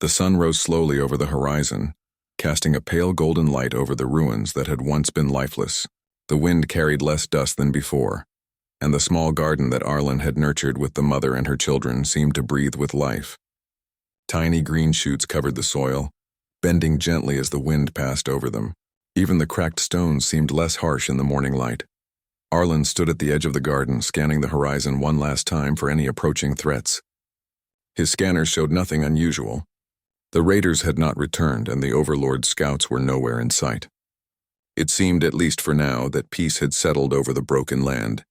The sun rose slowly over the horizon, casting a pale golden light over the ruins that had once been lifeless. The wind carried less dust than before, and the small garden that Arlen had nurtured with the mother and her children seemed to breathe with life. Tiny green shoots covered the soil, bending gently as the wind passed over them. Even the cracked stones seemed less harsh in the morning light. Arlen stood at the edge of the garden, scanning the horizon one last time for any approaching threats. His scanners showed nothing unusual. The raiders had not returned, and the Overlord's scouts were nowhere in sight. It seemed, at least for now, that peace had settled over the broken land.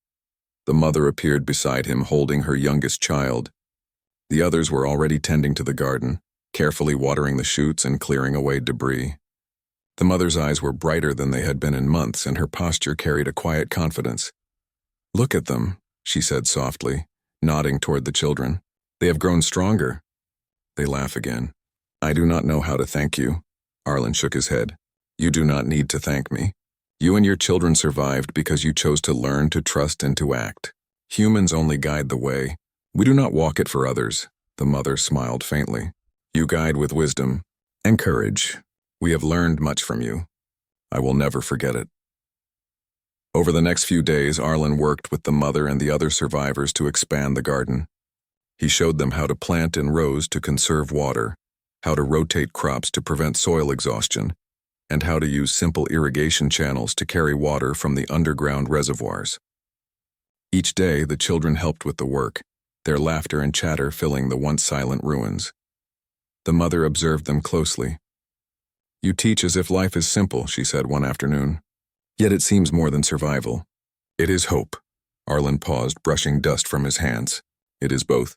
The mother appeared beside him, holding her youngest child. The others were already tending to the garden, carefully watering the shoots and clearing away debris. The mother's eyes were brighter than they had been in months, and her posture carried a quiet confidence. "Look at them," she said softly, nodding toward the children. "They have grown stronger." They laugh again. "I do not know how to thank you." Arlen shook his head. "You do not need to thank me. You and your children survived because you chose to learn, to trust, and to act. Humans only guide the way. We do not walk it for others." The mother smiled faintly. "You guide with wisdom and courage. We have learned much from you. I will never forget it." Over the next few days, Arlen worked with the mother and the other survivors to expand the garden. He showed them how to plant in rows to conserve water, how to rotate crops to prevent soil exhaustion, and how to use simple irrigation channels to carry water from the underground reservoirs. Each day, the children helped with the work, their laughter and chatter filling the once silent ruins. The mother observed them closely. "You teach as if life is simple," she said one afternoon. "Yet it seems more than survival." "It is hope." Arlen paused, brushing dust from his hands. "It is both.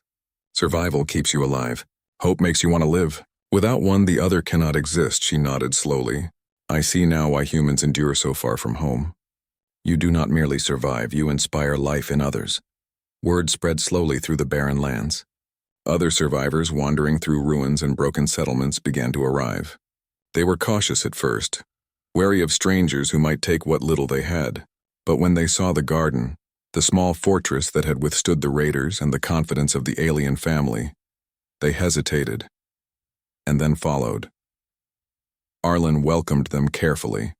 Survival keeps you alive. Hope makes you want to live. Without one, the other cannot exist," she nodded slowly. "I see now why humans endure so far from home. You do not merely survive, you inspire life in others." Word spread slowly through the barren lands. Other survivors wandering through ruins and broken settlements began to arrive. They were cautious at first, wary of strangers who might take what little they had. But when they saw the garden, the small fortress that had withstood the raiders and the confidence of the alien family, they hesitated, and then followed. Arlen welcomed them carefully.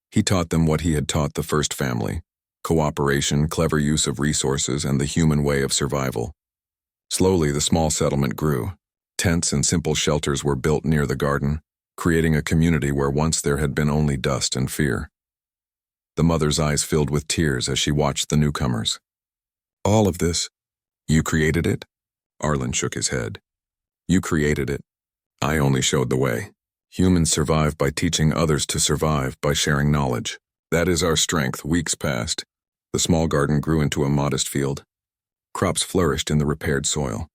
He taught them what he had taught the first family: cooperation, clever use of resources, and the human way of survival. Slowly, the small settlement grew. Tents and simple shelters were built near the garden, creating a community where once there had been only dust and fear. The mother's eyes filled with tears as she watched the newcomers. "All of this, you created it?" Arlen shook his head. "You created it. I only showed the way. Humans survive by teaching others to survive, by sharing knowledge. That is our strength." Weeks passed. The small garden grew into a modest field. Crops flourished in the repaired soil.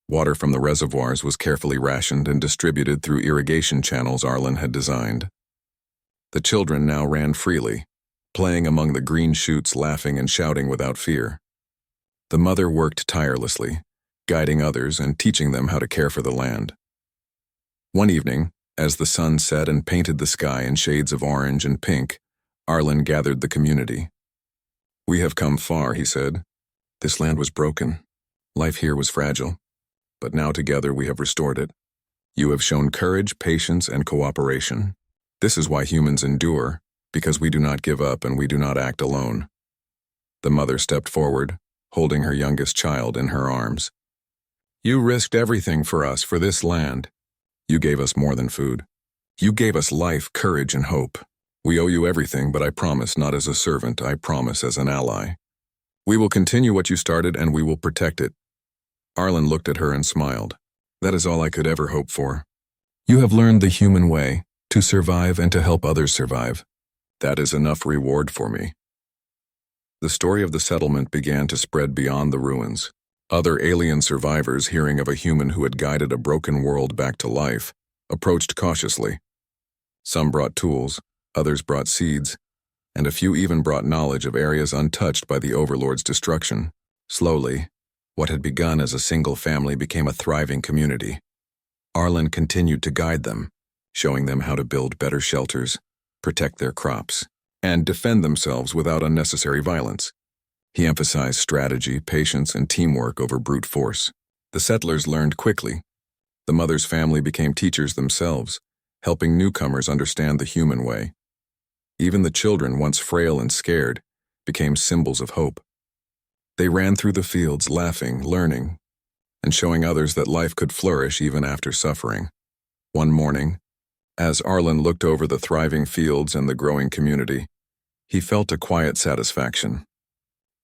Water from the reservoirs was carefully rationed and distributed through irrigation channels Arlen had designed. The children now ran freely, playing among the green shoots, laughing and shouting without fear. The mother worked tirelessly, guiding others and teaching them how to care for the land. One evening, as the sun set and painted the sky in shades of orange and pink, Arlen gathered the community. "We have come far," he said. "This land was broken. Life here was fragile. But now together we have restored it. You have shown courage, patience, and cooperation. This is why humans endure, because we do not give up and we do not act alone." The mother stepped forward, holding her youngest child in her arms. "You risked everything for us, for this land. You gave us more than food. You gave us life, courage, and hope. We owe you everything, but I promise not as a servant, I promise as an ally. We will continue what you started and we will protect it." Arlen looked at her and smiled. "That is all I could ever hope for. You have learned the human way, to survive and to help others survive. That is enough reward for me." The story of the settlement began to spread beyond the ruins. Other alien survivors, hearing of a human who had guided a broken world back to life, approached cautiously. Some brought tools, others brought seeds, and a few even brought knowledge of areas untouched by the Overlord's destruction. Slowly, what had begun as a single family became a thriving community. Arlen continued to guide them, showing them how to build better shelters, protect their crops, and defend themselves without unnecessary violence. He emphasized strategy, patience, and teamwork over brute force. The settlers learned quickly. The mother's family became teachers themselves, helping newcomers understand the human way. Even the children, once frail and scared, became symbols of hope. They ran through the fields, laughing, learning, and showing others that life could flourish even after suffering. One morning, as Arlen looked over the thriving fields and the growing community, he felt a quiet satisfaction.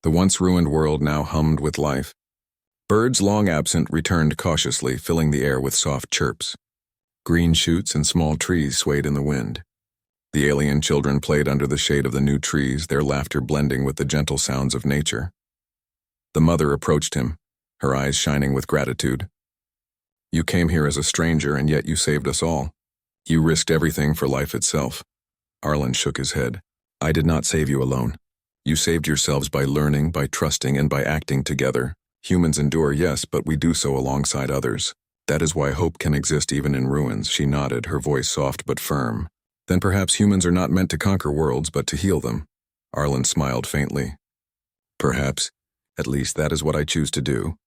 The once ruined world now hummed with life. Birds long absent returned cautiously, filling the air with soft chirps. Green shoots and small trees swayed in the wind. The alien children played under the shade of the new trees, their laughter blending with the gentle sounds of nature. The mother approached him, her eyes shining with gratitude. "You came here as a stranger, and yet you saved us all. You risked everything for life itself." Arlen shook his head. "I did not save you alone. You saved yourselves by learning, by trusting, and by acting together. Humans endure, yes, but we do so alongside others. That is why hope can exist even in ruins." She nodded, her voice soft but firm. "Then perhaps humans are not meant to conquer worlds, but to heal them." Arlen smiled faintly. "Perhaps. At least that is what I choose to do."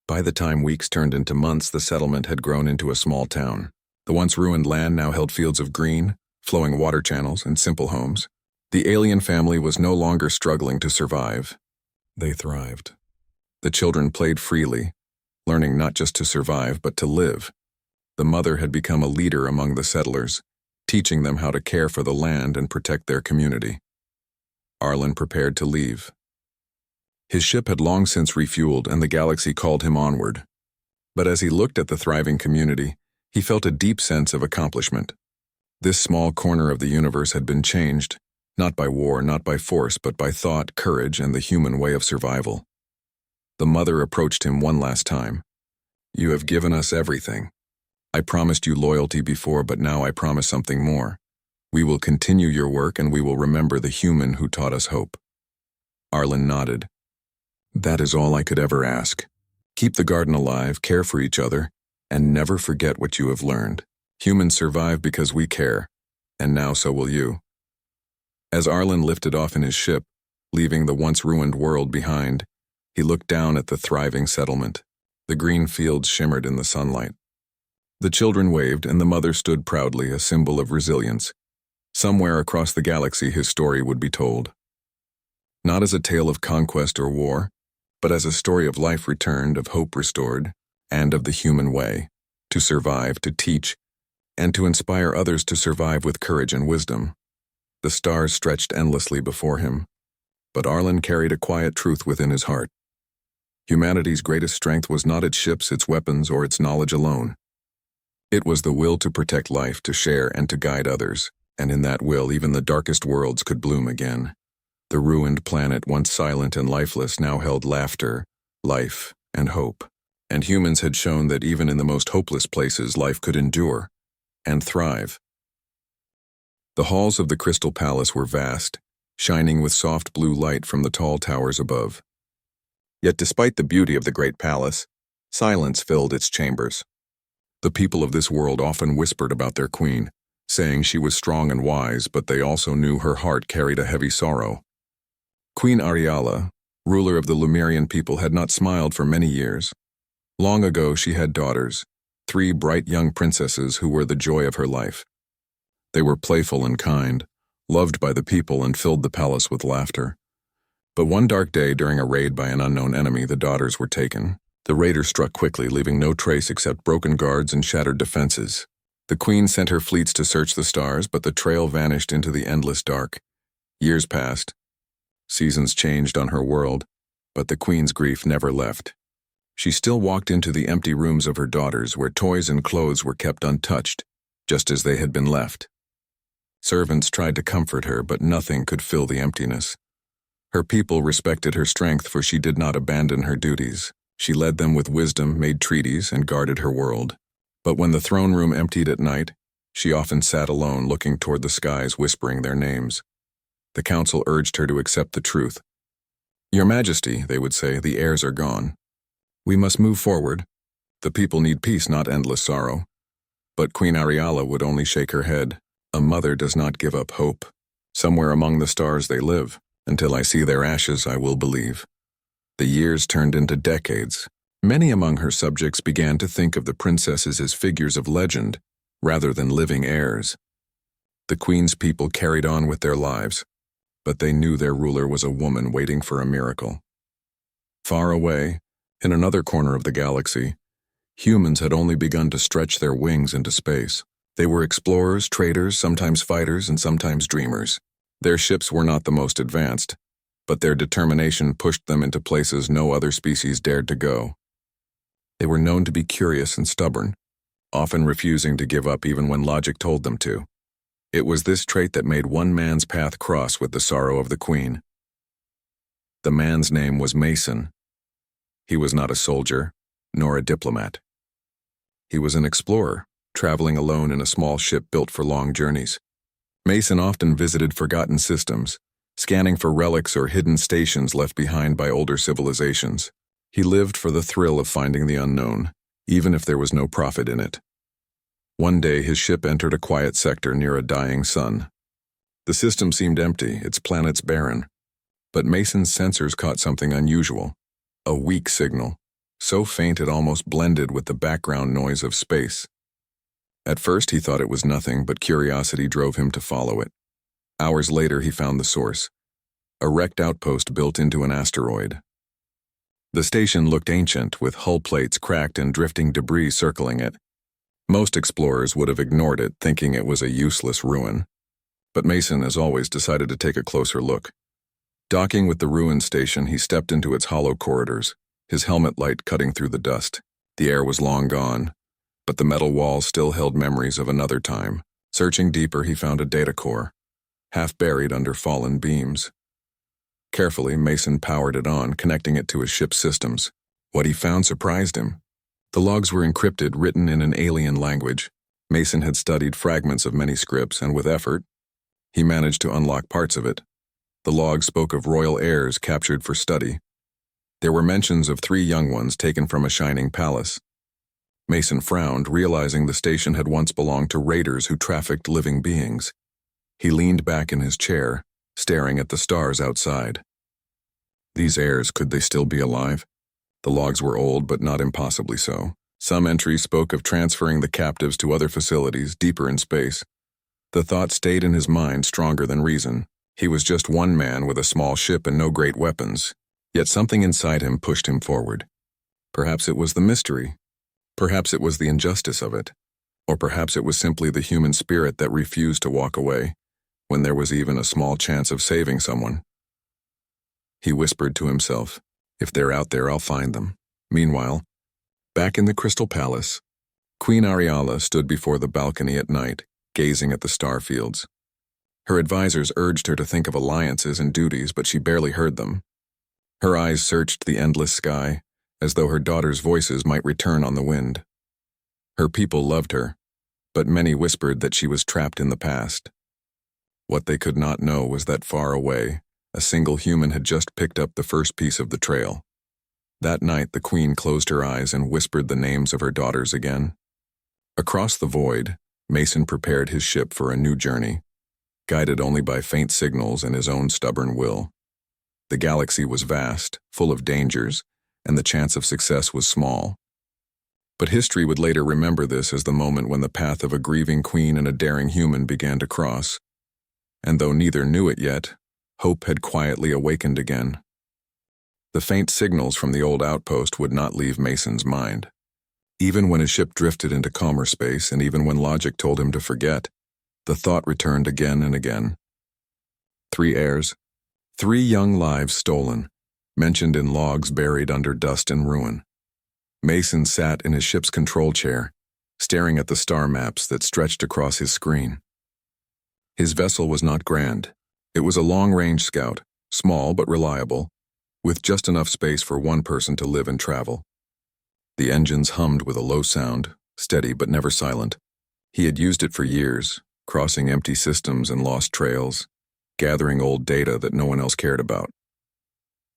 By the time weeks turned into months, the settlement had grown into a small town. The once ruined land now held fields of green, flowing water channels, and simple homes. The alien family was no longer struggling to survive. They thrived. The children played freely, learning not just to survive, but to live. The mother had become a leader among the settlers, teaching them how to care for the land and protect their community. Arlen prepared to leave. His ship had long since refueled, and the galaxy called him onward. But as he looked at the thriving community, he felt a deep sense of accomplishment. This small corner of the universe had been changed, not by war, not by force, but by thought, courage, and the human way of survival. The mother approached him one last time. "You have given us everything. I promised you loyalty before, but now I promise something more. We will continue your work, and we will remember the human who taught us hope." Arlen nodded. "That is all I could ever ask. Keep the garden alive, care for each other, and never forget what you have learned. Humans survive because we care, and now so will you." As Arlen lifted off in his ship, leaving the once ruined world behind, he looked down at the thriving settlement. The green fields shimmered in the sunlight. The children waved, and the mother stood proudly, a symbol of resilience. Somewhere across the galaxy his story would be told. Not as a tale of conquest or war, but as a story of life returned, of hope restored, and of the human way, to survive, to teach, and to inspire others to survive with courage and wisdom. The stars stretched endlessly before him, but Arlen carried a quiet truth within his heart. Humanity's greatest strength was not its ships, its weapons, or its knowledge alone. It was the will to protect life, to share, and to guide others, and in that will even the darkest worlds could bloom again. The ruined planet, once silent and lifeless, now held laughter, life, and hope. And humans had shown that even in the most hopeless places, life could endure and thrive. The halls of the Crystal Palace were vast, shining with soft blue light from the tall towers above. Yet despite the beauty of the great palace, silence filled its chambers. The people of this world often whispered about their queen, saying she was strong and wise, but they also knew her heart carried a heavy sorrow. Queen Ariala, ruler of the Lumerian people, had not smiled for many years. Long ago she had daughters, 3 bright young princesses who were the joy of her life. They were playful and kind, loved by the people, and filled the palace with laughter. But one dark day, during a raid by an unknown enemy, the daughters were taken. The raiders struck quickly, leaving no trace except broken guards and shattered defenses. The queen sent her fleets to search the stars, but the trail vanished into the endless dark. Years passed. Seasons changed on her world, but the queen's grief never left. She still walked into the empty rooms of her daughters, where toys and clothes were kept untouched, just as they had been left. Servants tried to comfort her, but nothing could fill the emptiness. Her people respected her strength, for she did not abandon her duties. She led them with wisdom, made treaties, and guarded her world. But when the throne room emptied at night, she often sat alone, looking toward the skies, whispering their names. The council urged her to accept the truth. "Your Majesty," they would say, "the heirs are gone. We must move forward. The people need peace, not endless sorrow." But Queen Ariala would only shake her head. "A mother does not give up hope. Somewhere among the stars they live. Until I see their ashes, I will believe." The years turned into decades. Many among her subjects began to think of the princesses as figures of legend, rather than living heirs. The queen's people carried on with their lives, but they knew their ruler was a woman waiting for a miracle. Far away, in another corner of the galaxy, humans had only begun to stretch their wings into space. They were explorers, traders, sometimes fighters, and sometimes dreamers. Their ships were not the most advanced, but their determination pushed them into places no other species dared to go. They were known to be curious and stubborn, often refusing to give up even when logic told them to. It was this trait that made one man's path cross with the sorrow of the queen. The man's name was Mason. He was not a soldier, nor a diplomat. He was an explorer, traveling alone in a small ship built for long journeys. Mason often visited forgotten systems, scanning for relics or hidden stations left behind by older civilizations. He lived for the thrill of finding the unknown, even if there was no profit in it. One day his ship entered a quiet sector near a dying sun. The system seemed empty, its planets barren. But Mason's sensors caught something unusual, a weak signal, so faint it almost blended with the background noise of space. At first he thought it was nothing, but curiosity drove him to follow it. Hours later he found the source, a wrecked outpost built into an asteroid. The station looked ancient, with hull plates cracked and drifting debris circling it. Most explorers would have ignored it, thinking it was a useless ruin. But Mason, as always, decided to take a closer look. Docking with the ruin station, he stepped into its hollow corridors, his helmet light cutting through the dust. The air was long gone, but the metal walls still held memories of another time. Searching deeper, he found a data core, half buried under fallen beams. Carefully, Mason powered it on, connecting it to his ship's systems. What he found surprised him. The logs were encrypted, written in an alien language. Mason had studied fragments of many scripts, and with effort, he managed to unlock parts of it. The logs spoke of royal heirs captured for study. There were mentions of 3 young ones taken from a shining palace. Mason frowned, realizing the station had once belonged to raiders who trafficked living beings. He leaned back in his chair, staring at the stars outside. These heirs, could they still be alive? The logs were old, but not impossibly so. Some entries spoke of transferring the captives to other facilities deeper in space. The thought stayed in his mind stronger than reason. He was just one man with a small ship and no great weapons, yet something inside him pushed him forward. Perhaps it was the mystery. Perhaps it was the injustice of it. Or perhaps it was simply the human spirit that refused to walk away when there was even a small chance of saving someone. He whispered to himself, "If they're out there, I'll find them." Meanwhile, back in the Crystal Palace, Queen Ariala stood before the balcony at night, gazing at the star fields. Her advisors urged her to think of alliances and duties, but she barely heard them. Her eyes searched the endless sky, as though her daughters' voices might return on the wind. Her people loved her, but many whispered that she was trapped in the past. What they could not know was that far away, a single human had just picked up the first piece of the trail. That night, the queen closed her eyes and whispered the names of her daughters again. Across the void, Mason prepared his ship for a new journey, guided only by faint signals and his own stubborn will. The galaxy was vast, full of dangers, and the chance of success was small. But history would later remember this as the moment when the path of a grieving queen and a daring human began to cross. And though neither knew it yet, hope had quietly awakened again. The faint signals from the old outpost would not leave Mason's mind. Even when his ship drifted into calmer space, and even when logic told him to forget, the thought returned again and again. 3 heirs, 3 young lives stolen, mentioned in logs buried under dust and ruin. Mason sat in his ship's control chair, staring at the star maps that stretched across his screen. His vessel was not grand. It was a long-range scout, small but reliable, with just enough space for one person to live and travel. The engines hummed with a low sound, steady but never silent. He had used it for years, crossing empty systems and lost trails, gathering old data that no one else cared about.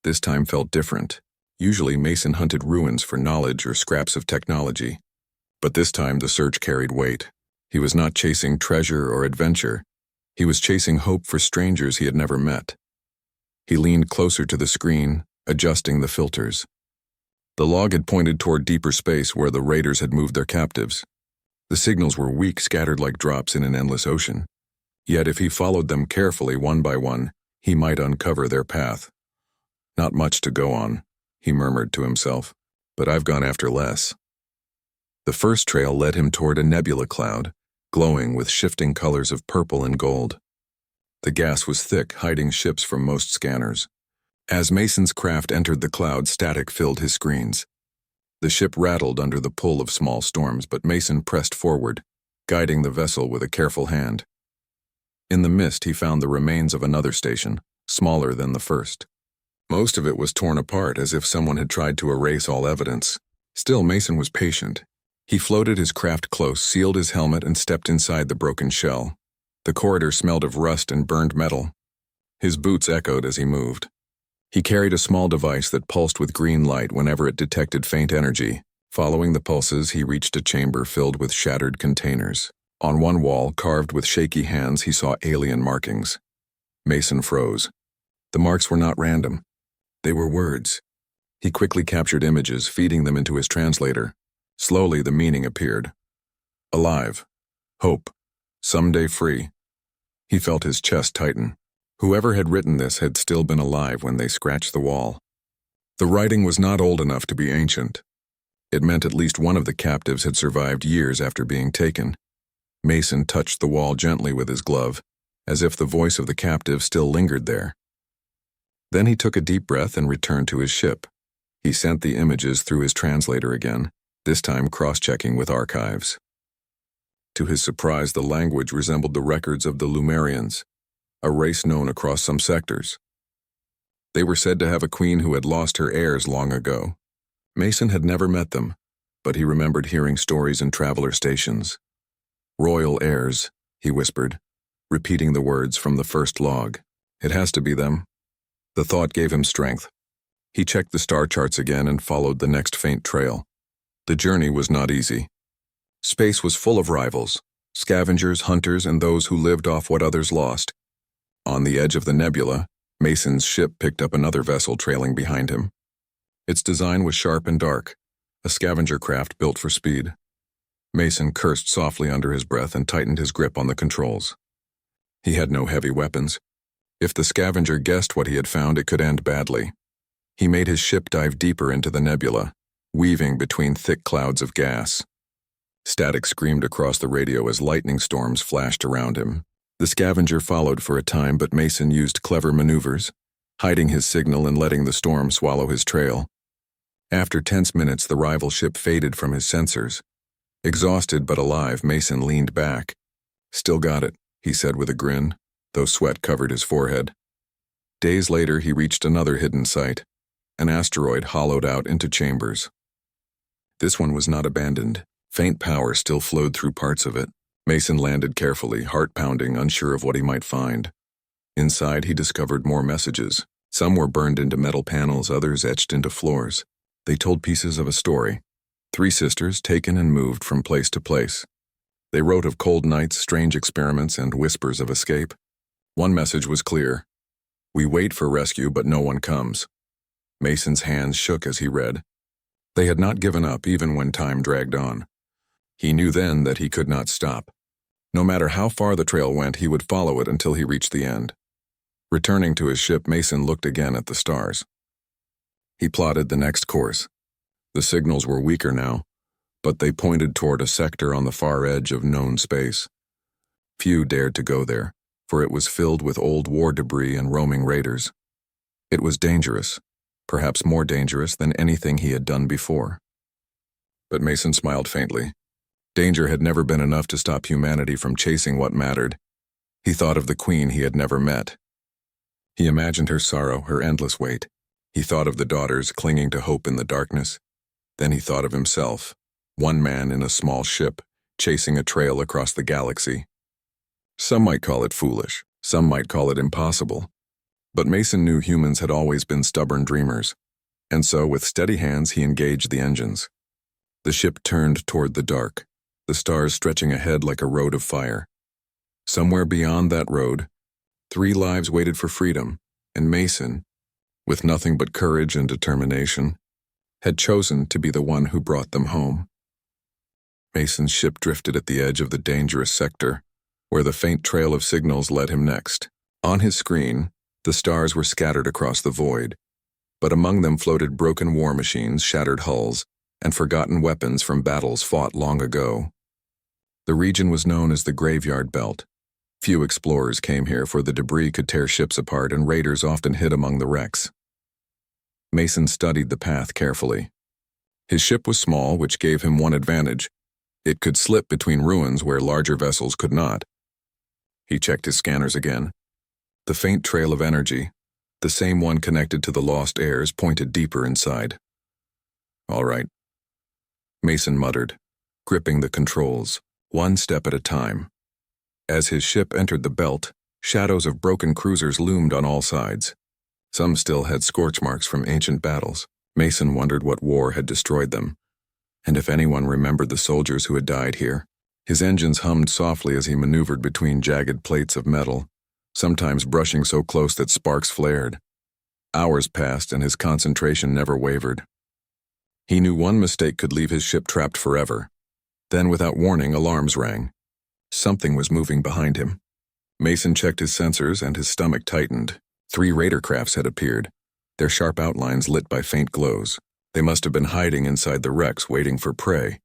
This time felt different. Usually Mason hunted ruins for knowledge or scraps of technology, but this time the search carried weight. He was not chasing treasure or adventure. He was chasing hope for strangers he had never met. He leaned closer to the screen, adjusting the filters. The log had pointed toward deeper space where the raiders had moved their captives. The signals were weak, scattered like drops in an endless ocean. Yet if he followed them carefully one by one, he might uncover their path. Not much to go on, he murmured to himself, but I've gone after less. The first trail led him toward a nebula cloud, glowing with shifting colors of purple and gold. The gas was thick, hiding ships from most scanners. As Mason's craft entered the cloud, static filled his screens. The ship rattled under the pull of small storms, but Mason pressed forward, guiding the vessel with a careful hand. In the mist, he found the remains of another station, smaller than the first. Most of it was torn apart, as if someone had tried to erase all evidence. Still, Mason was patient. He floated his craft close, sealed his helmet, and stepped inside the broken shell. The corridor smelled of rust and burned metal. His boots echoed as he moved. He carried a small device that pulsed with green light whenever it detected faint energy. Following the pulses, he reached a chamber filled with shattered containers. On one wall, carved with shaky hands, he saw alien markings. Mason froze. The marks were not random. They were words. He quickly captured images, feeding them into his translator. Slowly, the meaning appeared. Alive. Hope. Someday free. He felt his chest tighten. Whoever had written this had still been alive when they scratched the wall. The writing was not old enough to be ancient. It meant at least one of the captives had survived years after being taken. Mason touched the wall gently with his glove, as if the voice of the captive still lingered there. Then he took a deep breath and returned to his ship. He sent the images through his translator again, this time cross-checking with archives. To his surprise, the language resembled the records of the Lumerians, a race known across some sectors. They were said to have a queen who had lost her heirs long ago. Mason had never met them, but he remembered hearing stories in traveler stations. Royal heirs, he whispered, repeating the words from the first log. It has to be them. The thought gave him strength. He checked the star charts again and followed the next faint trail. The journey was not easy. Space was full of rivals, scavengers, hunters, and those who lived off what others lost. On the edge of the nebula, Mason's ship picked up another vessel trailing behind him. Its design was sharp and dark, a scavenger craft built for speed. Mason cursed softly under his breath and tightened his grip on the controls. He had no heavy weapons. If the scavenger guessed what he had found, it could end badly. He made his ship dive deeper into the nebula, weaving between thick clouds of gas. Static screamed across the radio as lightning storms flashed around him. The scavenger followed for a time, but Mason used clever maneuvers, hiding his signal and letting the storm swallow his trail. After tense minutes, the rival ship faded from his sensors. Exhausted but alive, Mason leaned back. Still got it, he said with a grin, though sweat covered his forehead. Days later, he reached another hidden site, an asteroid hollowed out into chambers. This one was not abandoned. Faint power still flowed through parts of it. Mason landed carefully, heart pounding, unsure of what he might find. Inside, he discovered more messages. Some were burned into metal panels, others etched into floors. They told pieces of a story. 3 sisters taken and moved from place to place. They wrote of cold nights, strange experiments, and whispers of escape. One message was clear. We wait for rescue, but no one comes. Mason's hands shook as he read. They had not given up even when time dragged on. He knew then that he could not stop. No matter how far the trail went, he would follow it until he reached the end. Returning to his ship, Mason looked again at the stars. He plotted the next course. The signals were weaker now, but they pointed toward a sector on the far edge of known space. Few dared to go there, for it was filled with old war debris and roaming raiders. It was dangerous, perhaps more dangerous than anything he had done before. But Mason smiled faintly. Danger had never been enough to stop humanity from chasing what mattered. He thought of the queen he had never met. He imagined her sorrow, her endless weight. He thought of the daughters clinging to hope in the darkness. Then he thought of himself, one man in a small ship, chasing a trail across the galaxy. Some might call it foolish, some might call it impossible. But Mason knew humans had always been stubborn dreamers, and so with steady hands he engaged the engines. The ship turned toward the dark, the stars stretching ahead like a road of fire. Somewhere beyond that road, 3 lives waited for freedom, and Mason, with nothing but courage and determination, had chosen to be the one who brought them home. Mason's ship drifted at the edge of the dangerous sector, where the faint trail of signals led him next. On his screen, the stars were scattered across the void, but among them floated broken war machines, shattered hulls, and forgotten weapons from battles fought long ago. The region was known as the Graveyard Belt. Few explorers came here, for the debris could tear ships apart and raiders often hid among the wrecks. Mason studied the path carefully. His ship was small, which gave him one advantage. It could slip between ruins where larger vessels could not. He checked his scanners again. The faint trail of energy, the same one connected to the lost heirs, pointed deeper inside. All right, Mason muttered, gripping the controls, one step at a time. As his ship entered the belt, shadows of broken cruisers loomed on all sides. Some still had scorch marks from ancient battles. Mason wondered what war had destroyed them, and if anyone remembered the soldiers who had died here. His engines hummed softly as he maneuvered between jagged plates of metal, sometimes brushing so close that sparks flared. Hours passed and his concentration never wavered. He knew one mistake could leave his ship trapped forever. Then, without warning, alarms rang. Something was moving behind him. Mason checked his sensors and his stomach tightened. 3 raider crafts had appeared, their sharp outlines lit by faint glows. They must have been hiding inside the wrecks, waiting for prey.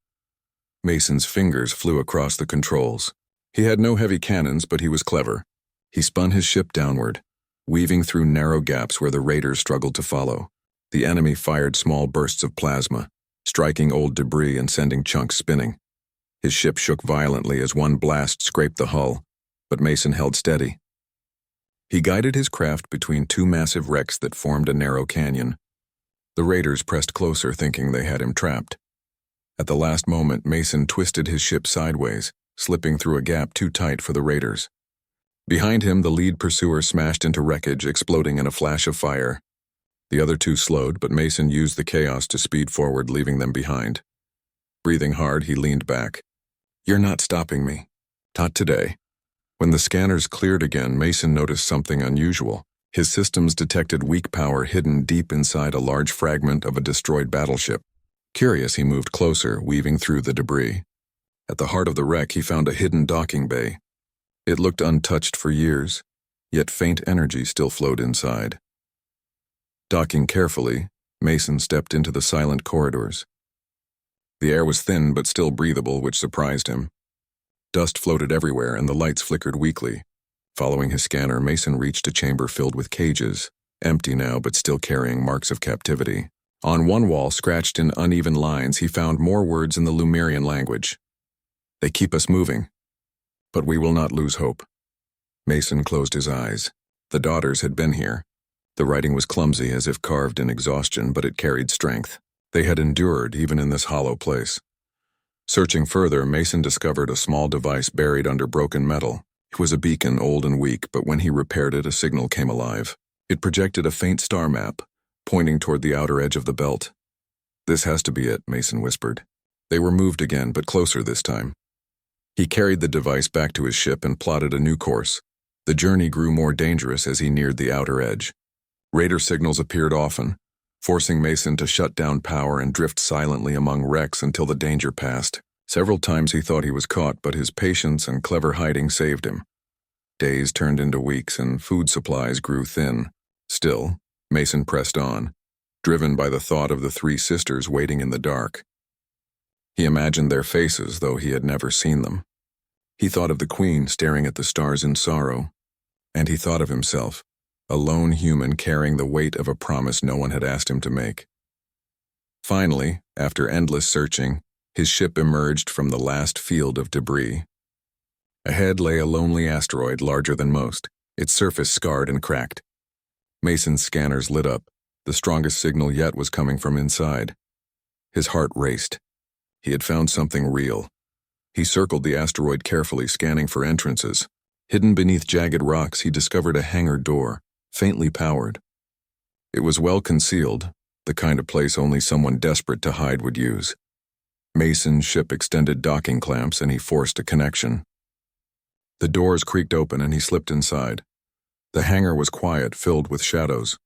Mason's fingers flew across the controls. He had no heavy cannons, but he was clever. He spun his ship downward, weaving through narrow gaps where the raiders struggled to follow. The enemy fired small bursts of plasma, striking old debris and sending chunks spinning. His ship shook violently as one blast scraped the hull, but Mason held steady. He guided his craft between 2 massive wrecks that formed a narrow canyon. The raiders pressed closer, thinking they had him trapped. At the last moment, Mason twisted his ship sideways, slipping through a gap too tight for the raiders. Behind him, the lead pursuer smashed into wreckage, exploding in a flash of fire. The other 2 slowed, but Mason used the chaos to speed forward, leaving them behind. Breathing hard, he leaned back. "You're not stopping me. Not today." When the scanners cleared again, Mason noticed something unusual. His systems detected weak power hidden deep inside a large fragment of a destroyed battleship. Curious, he moved closer, weaving through the debris. At the heart of the wreck, he found a hidden docking bay. It looked untouched for years, yet faint energy still flowed inside. Docking carefully, Mason stepped into the silent corridors. The air was thin but still breathable, which surprised him. Dust floated everywhere and the lights flickered weakly. Following his scanner, Mason reached a chamber filled with cages, empty now but still carrying marks of captivity. On one wall, scratched in uneven lines, he found more words in the Lemurian language. "They keep us moving, but we will not lose hope." Mason closed his eyes. The daughters had been here. The writing was clumsy, as if carved in exhaustion, but it carried strength. They had endured even in this hollow place. Searching further, Mason discovered a small device buried under broken metal. It was a beacon, old and weak, but when he repaired it, a signal came alive. It projected a faint star map, pointing toward the outer edge of the belt. "This has to be it," Mason whispered. They were moved again, but closer this time. He carried the device back to his ship and plotted a new course. The journey grew more dangerous as he neared the outer edge. Raider signals appeared often, forcing Mason to shut down power and drift silently among wrecks until the danger passed. Several times he thought he was caught, but his patience and clever hiding saved him. Days turned into weeks and food supplies grew thin. Still, Mason pressed on, driven by the thought of the 3 sisters waiting in the dark. He imagined their faces, though he had never seen them. He thought of the Queen staring at the stars in sorrow, and he thought of himself, a lone human carrying the weight of a promise no one had asked him to make. Finally, after endless searching, his ship emerged from the last field of debris. Ahead lay a lonely asteroid larger than most, its surface scarred and cracked. Mason's scanners lit up. The strongest signal yet was coming from inside. His heart raced. He had found something real. He circled the asteroid carefully, scanning for entrances. Hidden beneath jagged rocks, he discovered a hangar door, faintly powered. It was well concealed, the kind of place only someone desperate to hide would use. Mason's ship extended docking clamps and he forced a connection. The doors creaked open and he slipped inside. The hangar was quiet, filled with shadows.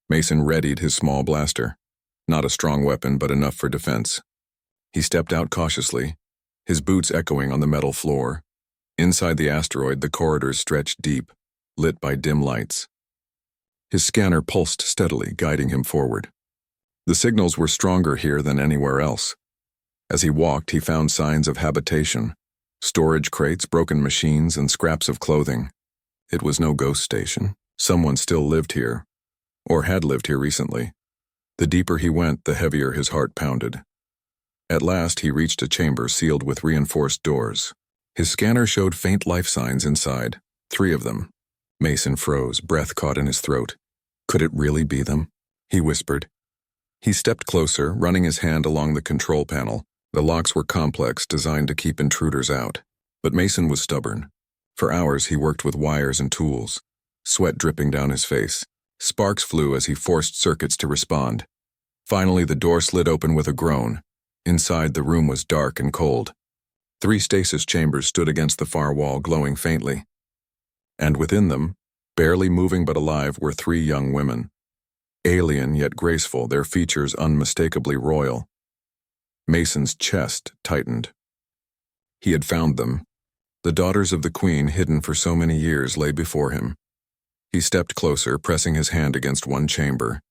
Mason readied his small blaster. Not a strong weapon, but enough for defense. He stepped out cautiously, his boots echoing on the metal floor. Inside the asteroid, the corridors stretched deep, lit by dim lights. His scanner pulsed steadily, guiding him forward. The signals were stronger here than anywhere else. As he walked, he found signs of habitation, storage crates, broken machines, and scraps of clothing. It was no ghost station. Someone still lived here, or had lived here recently. The deeper he went, the heavier his heart pounded. At last, he reached a chamber sealed with reinforced doors. His scanner showed faint life signs inside, 3 of them. Mason froze, breath caught in his throat. Could it really be them? He whispered. He stepped closer, running his hand along the control panel. The locks were complex, designed to keep intruders out. But Mason was stubborn. For hours, he worked with wires and tools, sweat dripping down his face. Sparks flew as he forced circuits to respond. Finally, the door slid open with a groan. Inside, the room was dark and cold. 3 stasis chambers stood against the far wall, glowing faintly. And within them, barely moving but alive, were 3 young women. Alien yet graceful, their features unmistakably royal. Mason's chest tightened. He had found them. The daughters of the Queen, hidden for so many years, lay before him. He stepped closer, pressing his hand against one chamber.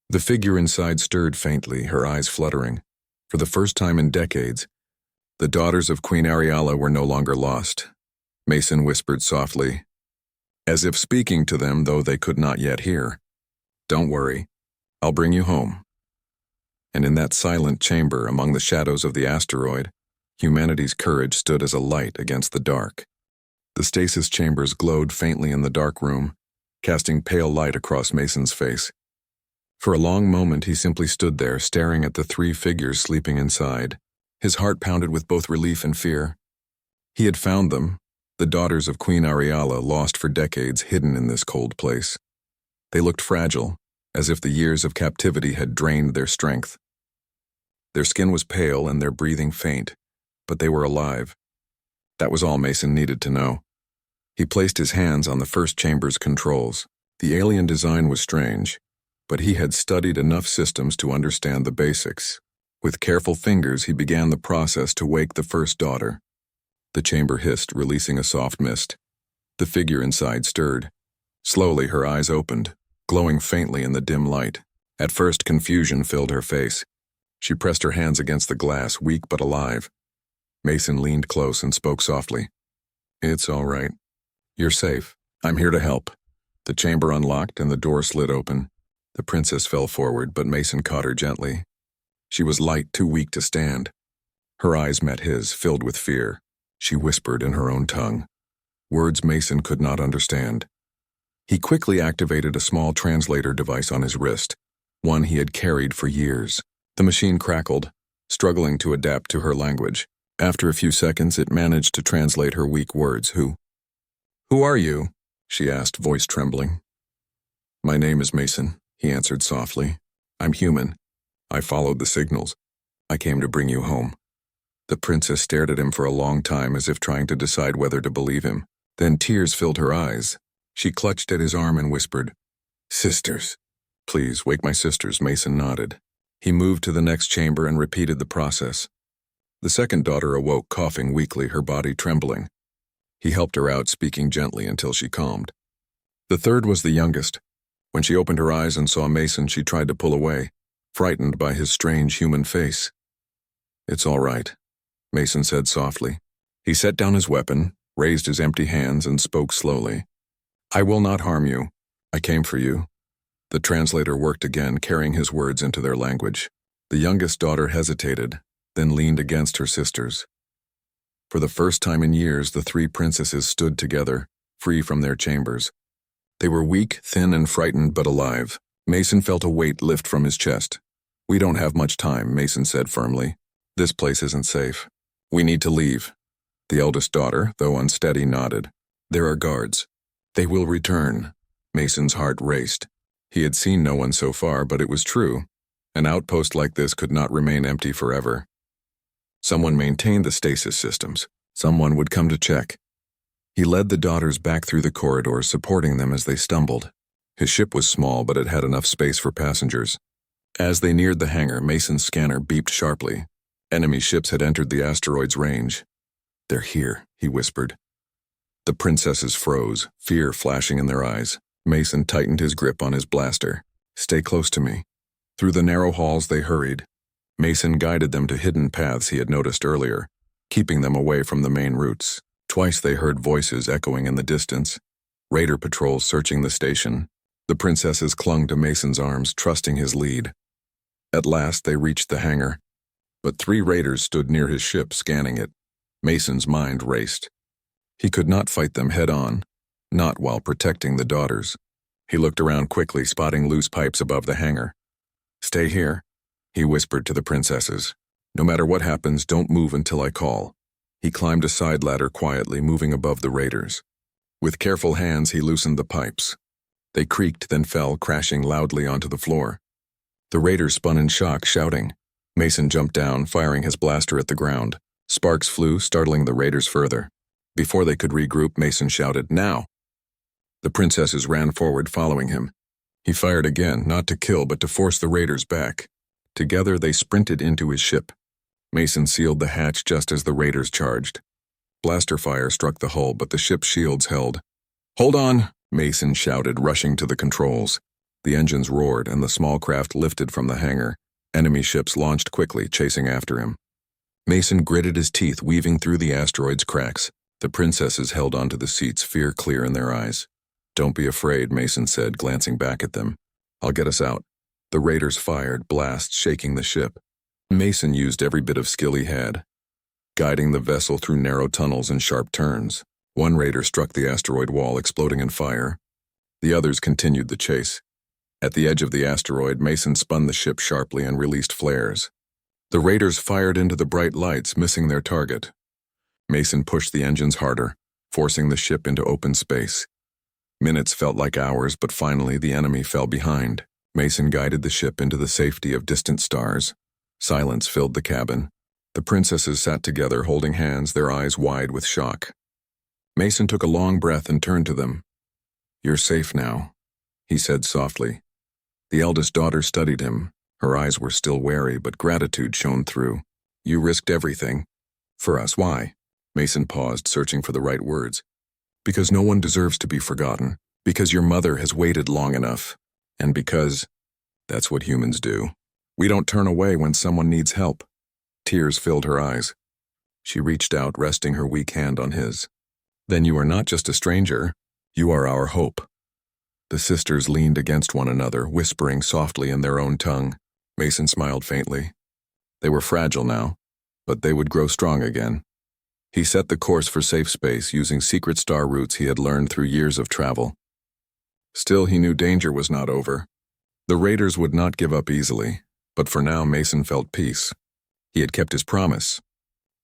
The figure inside stirred faintly, her eyes fluttering. For the first time in decades, the daughters of Queen Ariala were no longer lost. Mason whispered softly, as if speaking to them, though they could not yet hear. "Don't worry, I'll bring you home." And in that silent chamber among the shadows of the asteroid, humanity's courage stood as a light against the dark. The stasis chambers glowed faintly in the dark room, casting pale light across Mason's face. For a long moment he simply stood there, staring at the 3 figures sleeping inside. His heart pounded with both relief and fear. He had found them, the daughters of Queen Ariala, lost for decades, hidden in this cold place. They looked fragile, as if the years of captivity had drained their strength. Their skin was pale and their breathing faint, but they were alive. That was all Mason needed to know. He placed his hands on the first chamber's controls. The alien design was strange, but he had studied enough systems to understand the basics. With careful fingers, he began the process to wake the first daughter. The chamber hissed, releasing a soft mist. The figure inside stirred. Slowly, her eyes opened, glowing faintly in the dim light. At first, confusion filled her face. She pressed her hands against the glass, weak but alive. Mason leaned close and spoke softly. "It's all right. You're safe. I'm here to help." The chamber unlocked and the door slid open. The princess fell forward, but Mason caught her gently. She was light, too weak to stand. Her eyes met his, filled with fear. She whispered in her own tongue, words Mason could not understand. He quickly activated a small translator device on his wrist, one he had carried for years. The machine crackled, struggling to adapt to her language. After a few seconds, it managed to translate her weak words. Who are you?" she asked, voice trembling. "My name is Mason," he answered softly. "I'm human. I followed the signals. I came to bring you home." The princess stared at him for a long time, as if trying to decide whether to believe him. Then tears filled her eyes. She clutched at his arm and whispered, "Sisters." "Please, wake my sisters," Mason nodded. He moved to the next chamber and repeated the process. The second daughter awoke, coughing weakly, her body trembling. He helped her out, speaking gently until she calmed. The third was the youngest. When she opened her eyes and saw Mason, she tried to pull away, frightened by his strange human face. "It's all right," Mason said softly. He set down his weapon, raised his empty hands, and spoke slowly. "I will not harm you. I came for you." The translator worked again, carrying his words into their language. The youngest daughter hesitated, then leaned against her sisters. For the first time in years, the 3 princesses stood together, free from their chambers. They were weak, thin, and frightened, but alive. Mason felt a weight lift from his chest. "We don't have much time," Mason said firmly. "This place isn't safe. We need to leave." The eldest daughter, though unsteady, nodded. "There are guards. They will return." Mason's heart raced. He had seen no one so far, but it was true. An outpost like this could not remain empty forever. Someone maintained the stasis systems. Someone would come to check. He led the daughters back through the corridors, supporting them as they stumbled. His ship was small, but it had enough space for passengers. As they neared the hangar, Mason's scanner beeped sharply. Enemy ships had entered the asteroid's range. "They're here," he whispered. The princesses froze, fear flashing in their eyes. Mason tightened his grip on his blaster. "Stay close to me." Through the narrow halls they hurried. Mason guided them to hidden paths he had noticed earlier, keeping them away from the main routes. Twice they heard voices echoing in the distance, raider patrols searching the station. The princesses clung to Mason's arms, trusting his lead. At last they reached the hangar, but 3 raiders stood near his ship, scanning it. Mason's mind raced. He could not fight them head-on, not while protecting the daughters. He looked around quickly, spotting loose pipes above the hangar. "Stay here," he whispered to the princesses. "No matter what happens, don't move until I call." He climbed a side ladder quietly, moving above the raiders. With careful hands, he loosened the pipes. They creaked, then fell, crashing loudly onto the floor. The raiders spun in shock, shouting. Mason jumped down, firing his blaster at the ground. Sparks flew, startling the raiders further. Before they could regroup, Mason shouted, "Now!" The princesses ran forward, following him. He fired again, not to kill, but to force the raiders back. Together, they sprinted into his ship. Mason sealed the hatch just as the raiders charged. Blaster fire struck the hull, but the ship's shields held. "Hold on!" Mason shouted, rushing to the controls. The engines roared, and the small craft lifted from the hangar. Enemy ships launched quickly, chasing after him. Mason gritted his teeth, weaving through the asteroid's cracks. The princesses held onto the seats, fear clear in their eyes. "Don't be afraid," Mason said, glancing back at them. "I'll get us out." The raiders fired, blasts shaking the ship. Mason used every bit of skill he had, guiding the vessel through narrow tunnels and sharp turns. One raider struck the asteroid wall, exploding in fire. The others continued the chase. At the edge of the asteroid, Mason spun the ship sharply and released flares. The raiders fired into the bright lights, missing their target. Mason pushed the engines harder, forcing the ship into open space. Minutes felt like hours, but finally the enemy fell behind. Mason guided the ship into the safety of distant stars. Silence filled the cabin. The princesses sat together, holding hands, their eyes wide with shock. Mason took a long breath and turned to them. "You're safe now," he said softly. The eldest daughter studied him. Her eyes were still wary, but gratitude shone through. "You risked everything. For us, why?" Mason paused, searching for the right words. "Because no one deserves to be forgotten. Because your mother has waited long enough. And because that's what humans do. We don't turn away when someone needs help." Tears filled her eyes. She reached out, resting her weak hand on his. "Then you are not just a stranger. You are our hope." The sisters leaned against one another, whispering softly in their own tongue. Mason smiled faintly. They were fragile now, but they would grow strong again. He set the course for safe space, using secret star routes he had learned through years of travel. Still, he knew danger was not over. The raiders would not give up easily, but for now Mason felt peace. He had kept his promise.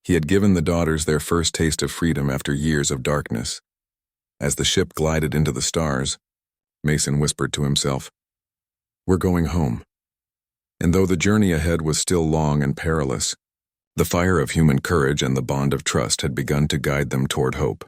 He had given the daughters their first taste of freedom after years of darkness. As the ship glided into the stars, Mason whispered to himself, "We're going home." And though the journey ahead was still long and perilous, the fire of human courage and the bond of trust had begun to guide them toward hope.